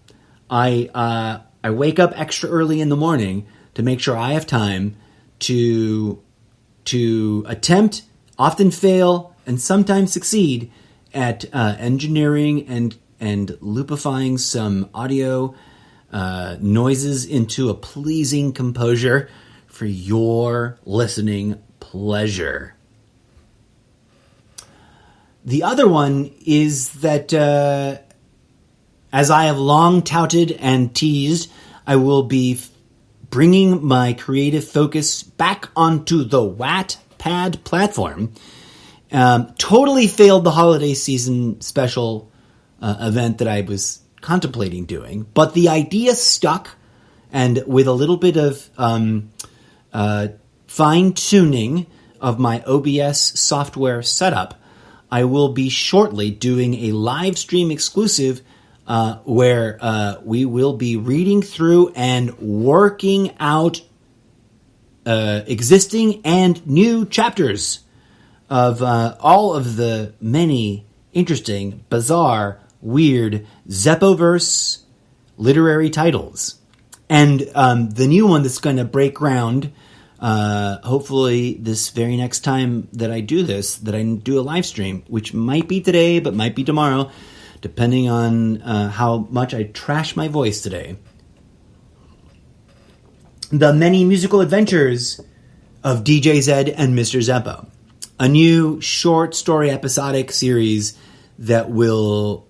A: I wake up extra early in the morning to make sure I have time to attempt, often fail, and sometimes succeed at engineering and loopifying some audio noises into a pleasing composure for your listening pleasure. The other one is that, as I have long touted and teased, I will be bringing my creative focus back onto the Wattpad platform. Totally failed the holiday season special event that I was contemplating doing, but the idea stuck, and with a little bit of fine-tuning of my OBS software setup, I will be shortly doing a live stream exclusive where we will be reading through and working out existing and new chapters of all of the many interesting, bizarre, weird Zeppoverse literary titles. And the new one that's going to break ground, hopefully this very next time that I do this, that I do a live stream, which might be today, but might be tomorrow, depending on how much I trash my voice today. The Many Musical Adventures of DJ Zed and Mr. Zeppo. A new short story episodic series that will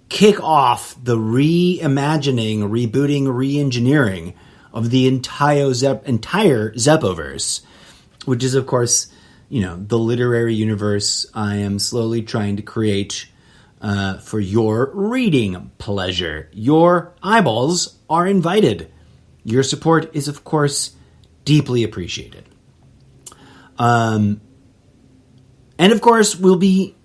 A: kick off the reimagining, rebooting, re-engineering of the entire Zeppoverse, which is, of course, the literary universe I am slowly trying to create for your reading pleasure. Your eyeballs are invited. Your support is, of course, deeply appreciated. And, of course, we'll be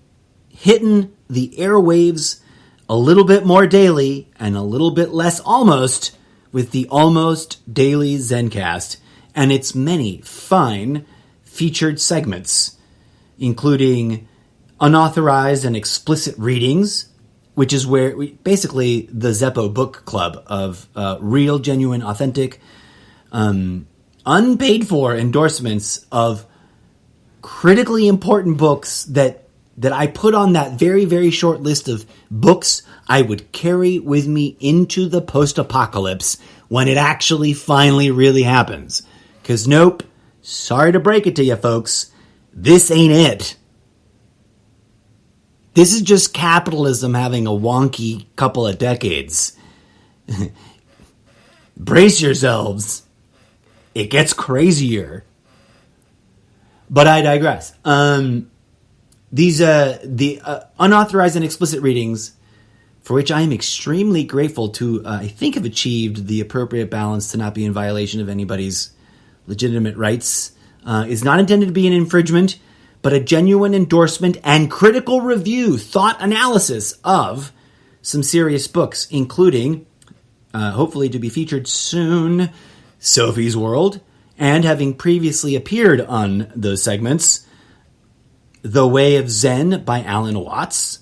A: hitting the airwaves a little bit more daily and a little bit less almost with the Almost Daily ZenCast and its many fine featured segments, including unauthorized and explicit readings, which is where basically the Zeppo book club of real, genuine, authentic, unpaid for endorsements of critically important books that I put on that very, very short list of books I would carry with me into the post-apocalypse when it actually finally really happens. 'Cause nope, sorry to break it to you folks, this ain't it. This is just capitalism having a wonky couple of decades. Brace yourselves. It gets crazier. But I digress. These the unauthorized and explicit readings, for which I am extremely grateful to, I think have achieved the appropriate balance to not be in violation of anybody's legitimate rights, is not intended to be an infringement, but a genuine endorsement and critical review, thought analysis of some serious books, including, hopefully to be featured soon, Sophie's World, and having previously appeared on those segments, The Way of Zen by Alan Watts,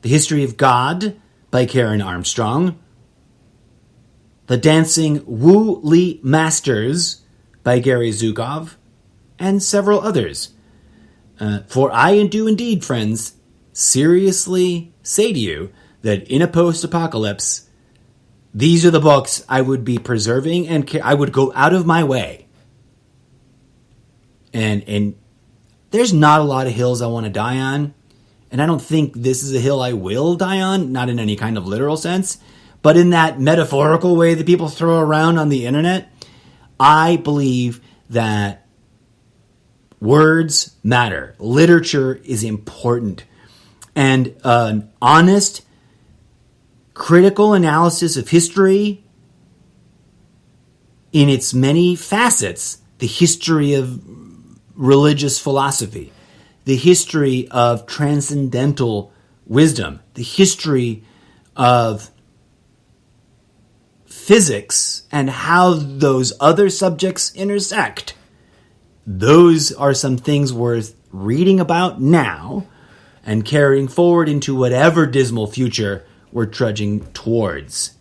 A: The History of God by Karen Armstrong, The Dancing Wu Li Masters by Gary Zukov, and several others. For I do indeed, friends, seriously say to you that in a post-apocalypse, these are the books I would be preserving, and I would go out of my way And there's not a lot of hills I want to die on. And I don't think this is a hill I will die on, not in any kind of literal sense, but in that metaphorical way that people throw around on the internet. I believe that words matter. Literature is important. And an honest, critical analysis of history in its many facets, the history of religious philosophy, the history of transcendental wisdom, the history of physics and how those other subjects intersect. Those are some things worth reading about now and carrying forward into whatever dismal future we're trudging towards.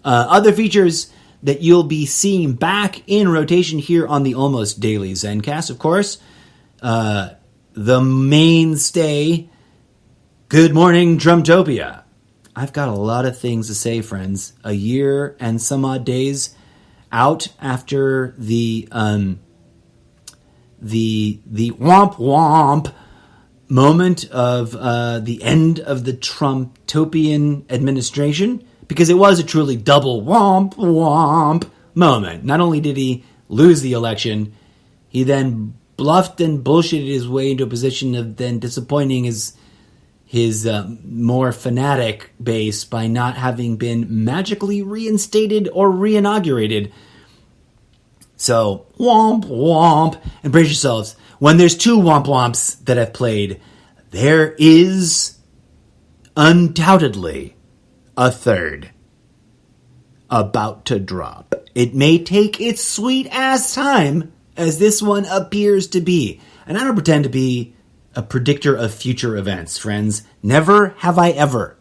A: Other features that you'll be seeing back in rotation here on the almost daily ZenCast, of course. The mainstay, Good Morning Drumtopia. I've got a lot of things to say, friends. A year and some odd days out after the womp womp moment of the end of the Trumtopian administration, because it was a truly double womp womp moment. Not only did he lose the election, he then bluffed and bullshitted his way into a position of then disappointing his more fanatic base by not having been magically reinstated or reinaugurated. So, womp womp, and brace yourselves. When there's two womp womps that have played, there is undoubtedly a third about to drop. It may take its sweet ass time, as this one appears to be. And I don't pretend to be a predictor of future events, friends. Never have I ever.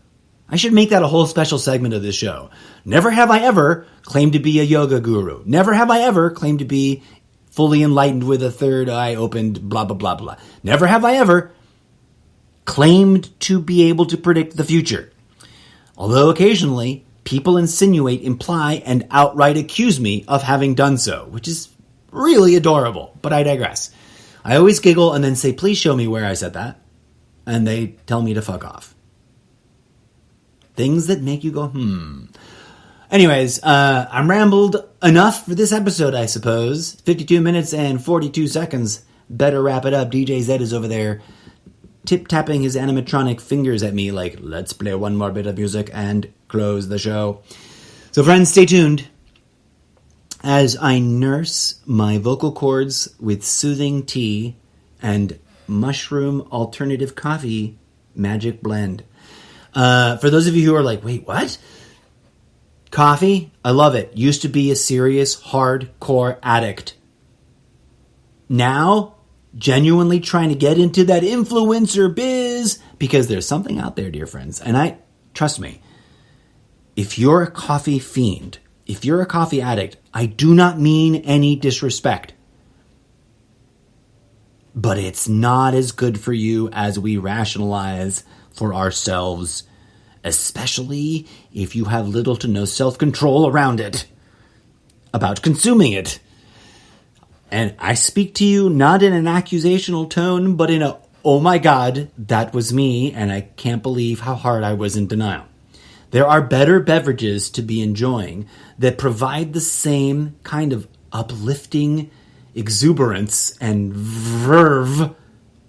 A: I should make that a whole special segment of this show. Never have I ever claimed to be a yoga guru. Never have I ever claimed to be fully enlightened with a third eye opened, blah, blah, blah, blah. Never have I ever claimed to be able to predict the future. Although occasionally, people insinuate, imply, and outright accuse me of having done so, which is really adorable, but I digress. I always giggle and then say, please show me where I said that. And they tell me to fuck off. Things that make you go, Anyways, I'm rambled enough for this episode, I suppose. 52 minutes and 42 seconds. Better wrap it up. DJ Zed is over there tip-tapping his animatronic fingers at me like, let's play one more bit of music and close the show. So friends, stay tuned as I nurse my vocal cords with soothing tea and mushroom alternative coffee magic blend. For those of you who are like, wait, what? Coffee? I love it. Used to be a serious, hardcore addict. Now, genuinely trying to get into that influencer biz because there's something out there, dear friends. And trust me, if you're a coffee fiend, if you're a coffee addict, I do not mean any disrespect. But it's not as good for you as we rationalize for ourselves, especially if you have little to no self-control around it, about consuming it. And I speak to you not in an accusational tone, but in a, oh my God, that was me, and I can't believe how hard I was in denial. There are better beverages to be enjoying that provide the same kind of uplifting exuberance and verve,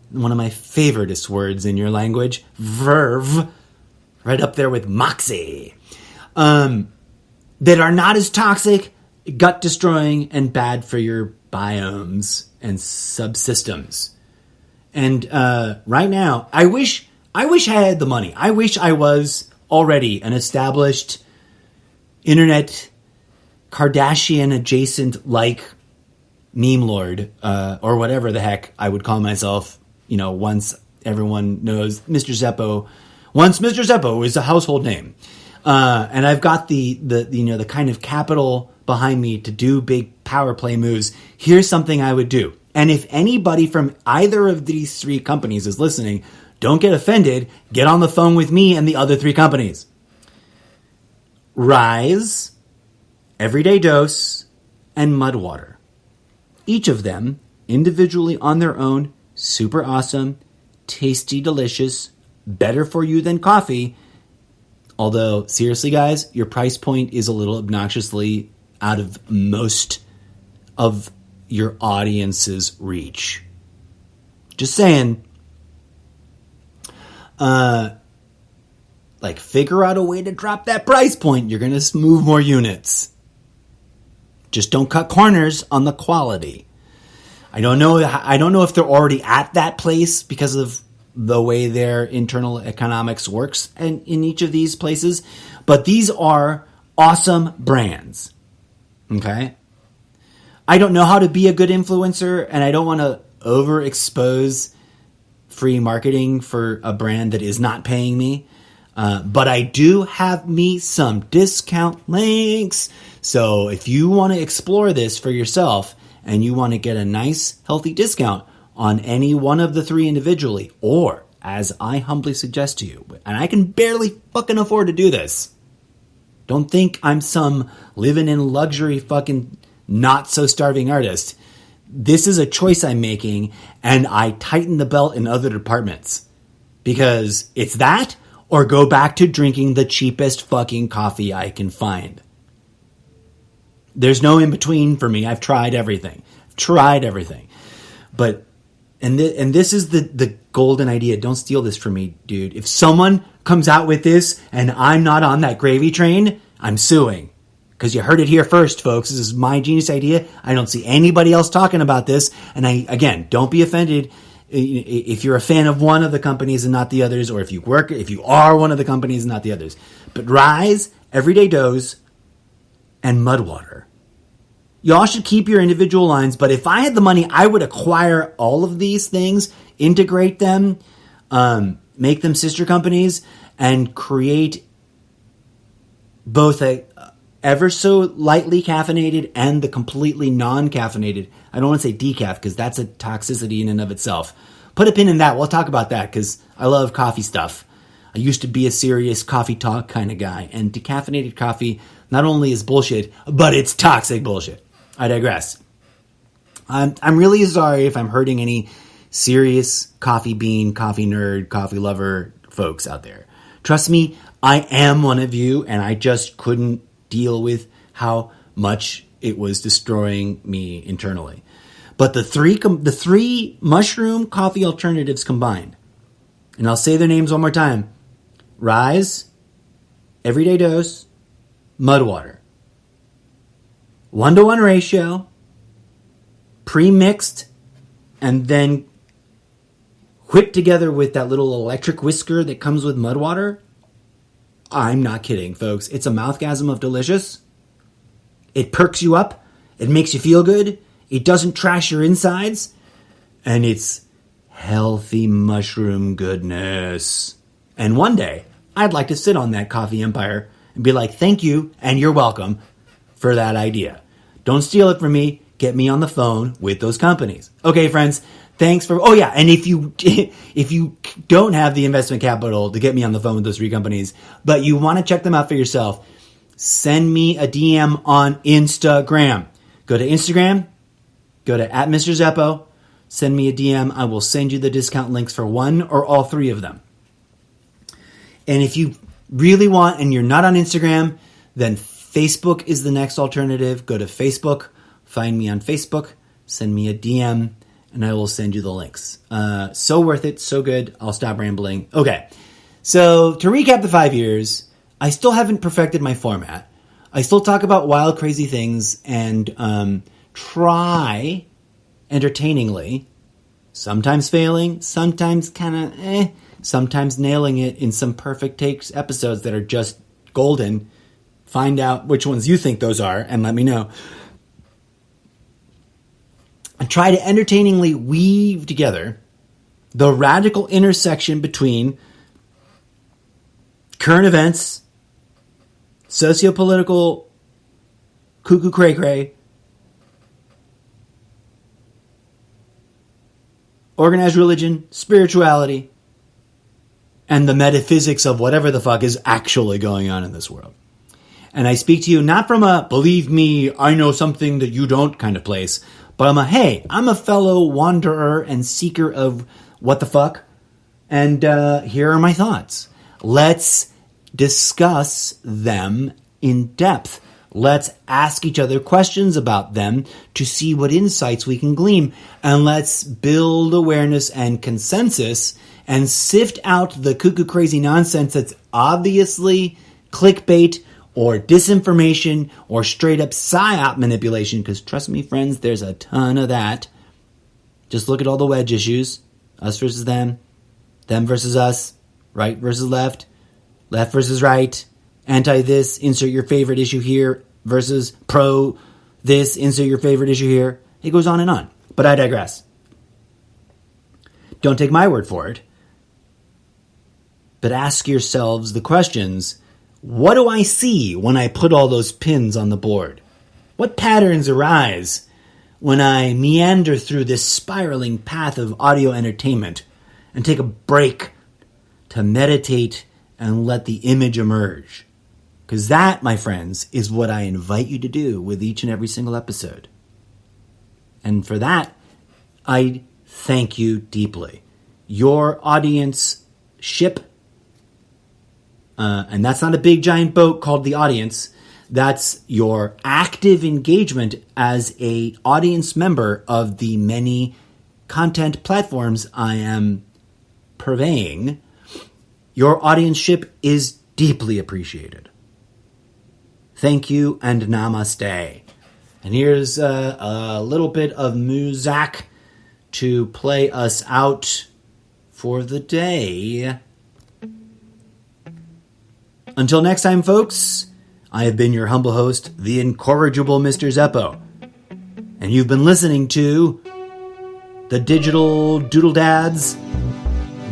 A: one of my favoriteest words in your language, verve, right up there with moxie, that are not as toxic, gut-destroying, and bad for your biomes and subsystems. And right now, I wish I had the money. I wish I was already an established internet Kardashian-adjacent like meme lord, or whatever the heck I would call myself, once everyone knows Mr. Zeppo. Once Mr. Zeppo is a household name. And I've got the kind of capital behind me to do big power play moves. Here's something I would do. And if anybody from either of these three companies is listening, don't get offended. Get on the phone with me and the other three companies. Rise, Everyday Dose, and Mudwater. Each of them individually on their own, super awesome, tasty, delicious, better for you than coffee. Although, seriously, guys, your price point is a little obnoxiously out of most of your audience's reach. Just saying. Figure out a way to drop that price point. You're going to move more units. Just don't cut corners on the quality. I don't know if they're already at that place because of the way their internal economics works in each of these places, but these are awesome brands. Okay? I don't know how to be a good influencer, and I don't want to overexpose free marketing for a brand that is not paying me. But I do have me some discount links. So if you want to explore this for yourself and you want to get a nice, healthy discount on any one of the three individually, or as I humbly suggest to you, and I can barely fucking afford to do this. Don't think I'm some living in luxury fucking not so starving artist. This is a choice I'm making, and I tighten the belt in other departments. Because it's that, or go back to drinking the cheapest fucking coffee I can find. There's no in between for me. I've tried everything. But, and this is the golden idea. Don't steal this from me, dude. If someone comes out with this and I'm not on that gravy train, I'm suing. Because you heard it here first, folks. This is my genius idea. I don't see anybody else talking about this. And again, don't be offended if you're a fan of one of the companies and not the others, or if you are one of the companies and not the others. But Rise, Everyday Dose, and Mudwater. Y'all should keep your individual lines, but if I had the money, I would acquire all of these things, integrate them, make them sister companies, and create both a ever so lightly caffeinated and the completely non-caffeinated. I don't want to say decaf because that's a toxicity in and of itself. Put a pin in that. We'll talk about that because I love coffee stuff. I used to be a serious coffee talk kind of guy, and decaffeinated coffee not only is bullshit, but it's toxic bullshit. I digress. I'm really sorry if I'm hurting any serious coffee bean, coffee nerd, coffee lover folks out there. Trust me, I am one of you, and I just couldn't deal with how much it was destroying me internally. But the three mushroom coffee alternatives combined, and I'll say their names one more time: Rise, Everyday Dose, Mudwater. 1-to-1 ratio, pre-mixed, and then whipped together with that little electric whisker that comes with Mudwater. I'm not kidding, folks. It's a mouthgasm of delicious. It perks you up. It makes you feel good. It doesn't trash your insides. And it's healthy mushroom goodness. And one day, I'd like to sit on that coffee empire and be like, thank you and you're welcome for that idea. Don't steal it from me. Get me on the phone with those companies. Okay, friends. Thanks for... Oh, yeah. And if you don't have the investment capital to get me on the phone with those three companies, but you want to check them out for yourself, send me a DM on Instagram. Go to Instagram. Go to @MrZeppo. Send me a DM. I will send you the discount links for one or all three of them. And if you really want and you're not on Instagram, then Facebook is the next alternative. Go to Facebook. Find me on Facebook. Send me a DM. And I will send you the links. So worth it. So good. I'll stop rambling. Okay. So to recap the 5 years, I still haven't perfected my format. I still talk about wild, crazy things and try entertainingly, sometimes failing, sometimes kind of sometimes nailing it in some perfect takes episodes that are just golden. Find out which ones you think those are and let me know. I try to entertainingly weave together the radical intersection between current events, sociopolitical cuckoo cray-cray, organized religion, spirituality, and the metaphysics of whatever the fuck is actually going on in this world. And I speak to you not from a believe me, I know something that you don't kind of place, But I'm a fellow wanderer and seeker of what the fuck. And here are my thoughts. Let's discuss them in depth. Let's ask each other questions about them to see what insights we can glean. And let's build awareness and consensus and sift out the cuckoo crazy nonsense that's obviously clickbait or disinformation or straight up psyop manipulation. Because trust me, friends, there's a ton of that. Just look at all the wedge issues. Us versus them versus us, right versus left versus right, anti this, insert your favorite issue here, versus pro this, insert your favorite issue here. It goes on and on. But I digress. Don't take my word for it. But ask yourselves the questions, what do I see when I put all those pins on the board? What patterns arise when I meander through this spiraling path of audio entertainment and take a break to meditate and let the image emerge? Because that, my friends, is what I invite you to do with each and every single episode. And for that, I thank you deeply. Your audience ship, and that's not a big giant boat called the audience. That's your active engagement as a audience member of the many content platforms I am purveying. Your audience ship is deeply appreciated. Thank you and namaste. And here's a little bit of Muzak to play us out for the day. Until next time, folks, I have been your humble host, the incorrigible Mr. Zeppo. And you've been listening to the digital doodle dads,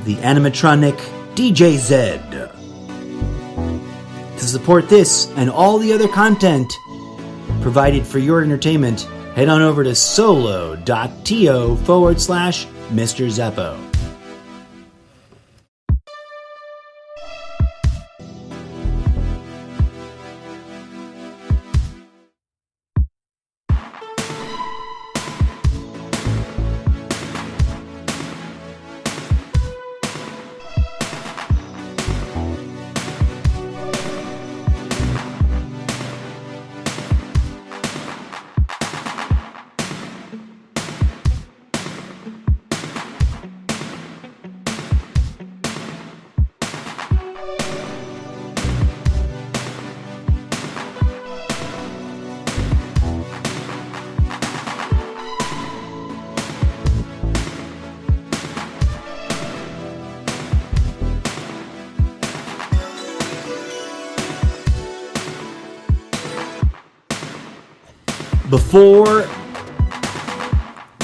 A: the animatronic DJ Z. To support this and all the other content provided for your entertainment, head on over to solo.to/Mr. Zeppo.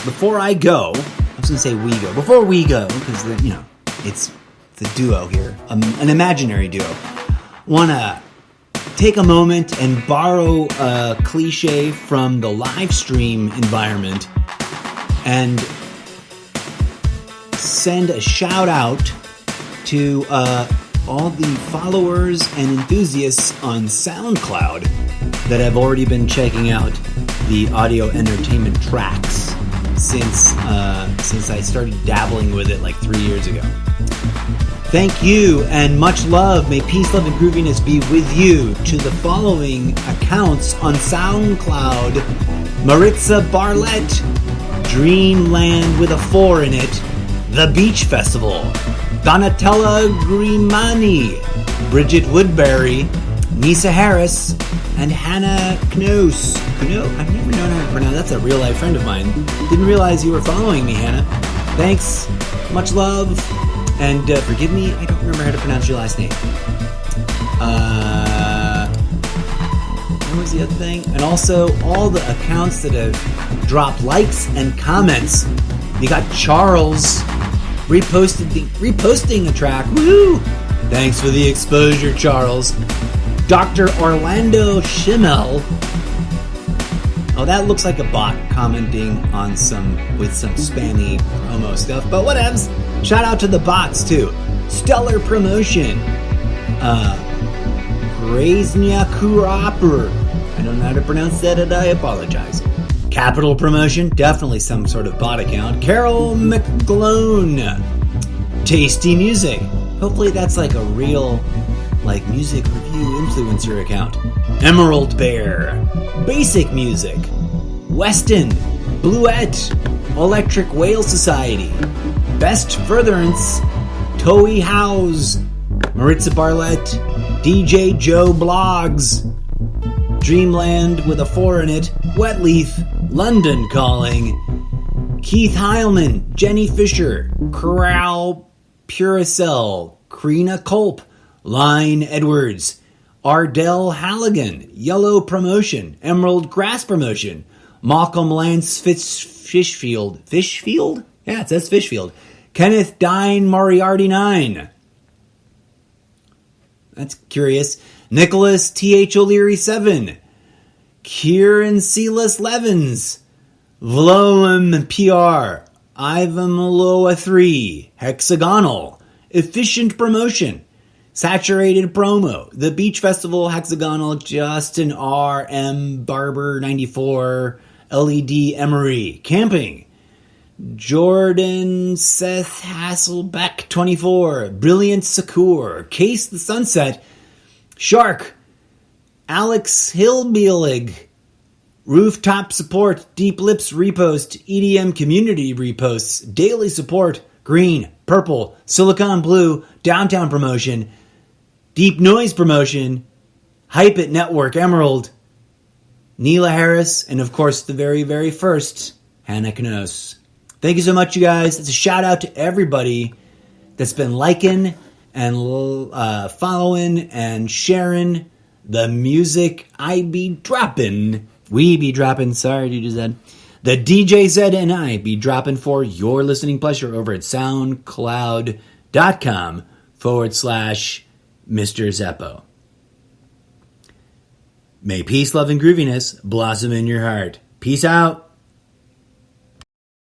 A: Before I go, I was going to say we go. Before we go, because, it's the duo here, an imaginary duo. Want to take a moment and borrow a cliche from the live stream environment and send a shout out to all the followers and enthusiasts on SoundCloud that have already been checking out the audio entertainment tracks since I started dabbling with it like 3 years ago. Thank you and much love. May peace, love, and grooviness be with you to the following accounts on SoundCloud: Maritza Barlett, Dreamland with a 4 in it, The Beach Festival, Donatella Grimani, Bridget Woodbury, Nisa Harris, and Hannah Knose. I've never known how to pronounce. That's a real life friend of mine. Didn't realize you were following me, Hannah. Thanks. Much love. And forgive me, I don't remember how to pronounce your last name. What was the other thing? And also all the accounts that have dropped likes and comments. You got Charles reposting a track. Woo! Thanks for the exposure, Charles. Dr. Orlando Schimmel. Oh, that looks like a bot commenting on with some spammy promo stuff, but whatevs. Shout out to the bots too. Stellar promotion. Graznia Kurapur. I don't know how to pronounce that and I apologize. Capital Promotion, definitely some sort of bot account. Carol McGlone, Tasty Music. Hopefully that's like a real music review influencer account. Emerald Bear, Basic Music, Weston, Bluette, Electric Whale Society, Best Furtherance, Toey House, Maritza Barlett, DJ Joe Blogs, Dreamland with a 4 in it, Wetleaf, London Calling, Keith Heilman, Jenny Fisher, Corral Puricell, Karina Culp, Line Edwards, Ardell Halligan, Yellow Promotion, Emerald Grass Promotion, Malcolm Lance Fishfield? Yeah, it says Fishfield. Kenneth Dine Moriarty 9. That's curious. Nicholas T.H. O'Leary 7. Kieran Silas Levins. Vloem PR. Ivan Maloa 3. Hexagonal. Efficient Promotion. Saturated Promo. The Beach Festival Hexagonal. Justin R. M. Barber 94. LED Emery. Camping. Jordan Seth Hasselbeck 24. Brilliant Sakur. Case the Sunset. Shark. Alex Hillbielig. Rooftop Support. Deep Lips Repost. EDM Community Reposts. Daily Support. Green. Purple. Silicon Blue. Downtown Promotion. Deep Noise Promotion. Hype It Network Emerald. Neela Harris. And of course the very, very first Hannah Knos. Thank you so much, you guys. It's a shout out to everybody that's been liking and following and sharing the music I be dropping. We be dropping. Sorry, DJ Zed. The DJ Zed and I be dropping for your listening pleasure over at soundcloud.com/Mr. Zeppo. May peace, love, and grooviness blossom in your heart. Peace out.